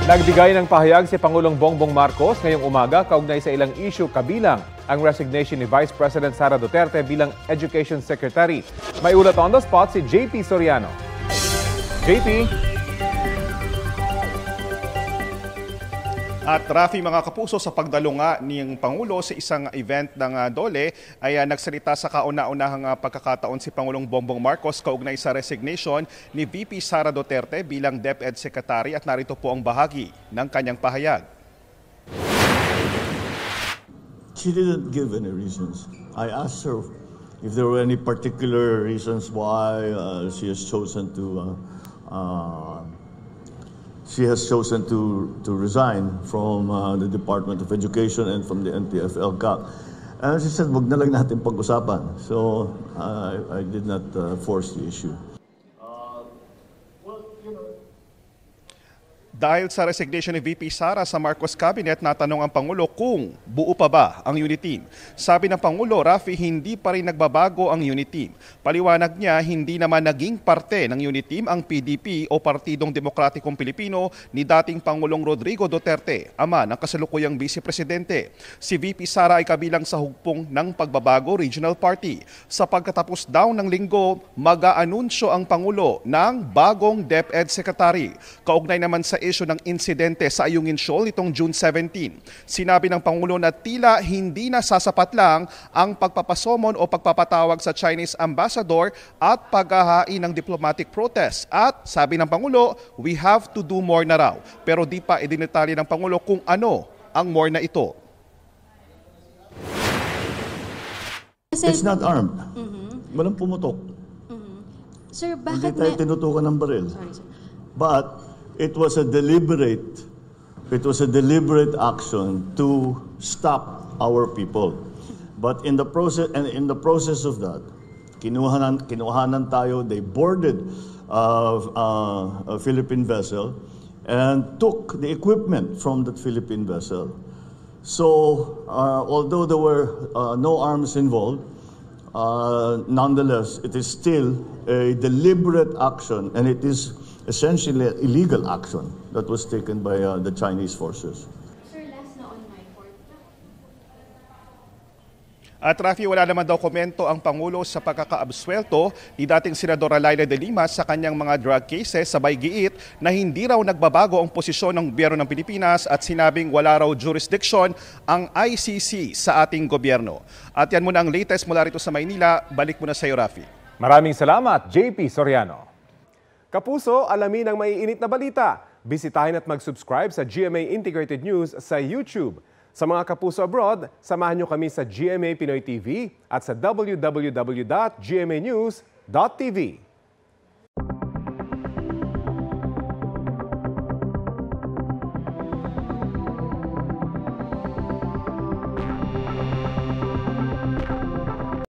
Nagbigay ng pahayag si Pangulong Bongbong Marcos ngayong umaga kaugnay sa ilang issue kabilang ang resignation ni Vice President Sara Duterte bilang Education Secretary. May ulat on the spot si JP Soriano. JP? At Rafi, mga kapuso, sa pagdalo nga ng Pangulo sa isang event ng DOLE ay nagsalita sa kauna-unahang pagkakataon si Pangulong Bongbong Marcos kaugnay sa resignation ni VP Sara Duterte bilang DepEd Secretary at narito po ang bahagi ng kanyang pahayag. She didn't give any reasons. I asked her if there were any particular reasons why she has chosen to resign from the Department of Education and from the NTF-ELCAC. And she said, wag na lang natin pag-usapan. So I did not force the issue. Dahil sa resignation ni VP Sara sa Marcos Cabinet, natanong ang Pangulo kung buo pa ba ang unit team. Sabi ng Pangulo, Rafi, hindi pa rin nagbabago ang unit team. Paliwanag niya, hindi naman naging parte ng unit team ang PDP o Partidong Demokratikong Pilipino ni dating Pangulong Rodrigo Duterte, ama ng kasalukuyang Vice Presidente. Si VP Sara ay kabilang sa hugpong ng Pagbabago Regional Party. Sa pagkatapos daw ng linggo, mag-aanunsyo ang Pangulo ng bagong DepEd Secretary. Kaugnay naman sa issue ng insidente sa Ayungin Shoal nitong June 17. Sinabi ng Pangulo na tila hindi na sasapat lang ang pagpapasomon o pagpapatawag sa Chinese ambassador at paghahain ng diplomatic protest. At sabi ng Pangulo, we have to do more na raw. Pero di pa idinitalye ng Pangulo kung ano ang more na ito. It's not armed. Walang pumutok. Sir, bakit Hindi tayo tinutukan ng baril. Sorry, sir. But it was a deliberate action to stop our people. But in the process of that, kinuhanan tayo. They boarded a Philippine vessel and took the equipment from that Philippine vessel. So although there were no arms involved, nonetheless, it is still a deliberate action, and it is essentially an illegal action that was taken by the Chinese forces. Sir, last na on my court. At Rafi, wala naman daw komento ang Pangulo sa pagkakaabsuelto ni dating Senadora Leila de Lima sa kanyang mga drug cases, sabay giit na hindi raw nagbabago ang posisyon ng gobyerno ng Pilipinas at sinabing wala raw jurisdiction ang ICC sa ating gobyerno. At yan muna ang latest mula rito sa Maynila. Balik muna sa iyo, Rafi. Maraming salamat, JP Soriano. Kapuso, alamin ang maiinit na balita. Bisitahin at mag-subscribe sa GMA Integrated News sa YouTube. Sa mga kapuso abroad, samahan nyo kami sa GMA Pinoy TV at sa www.gmanews.tv.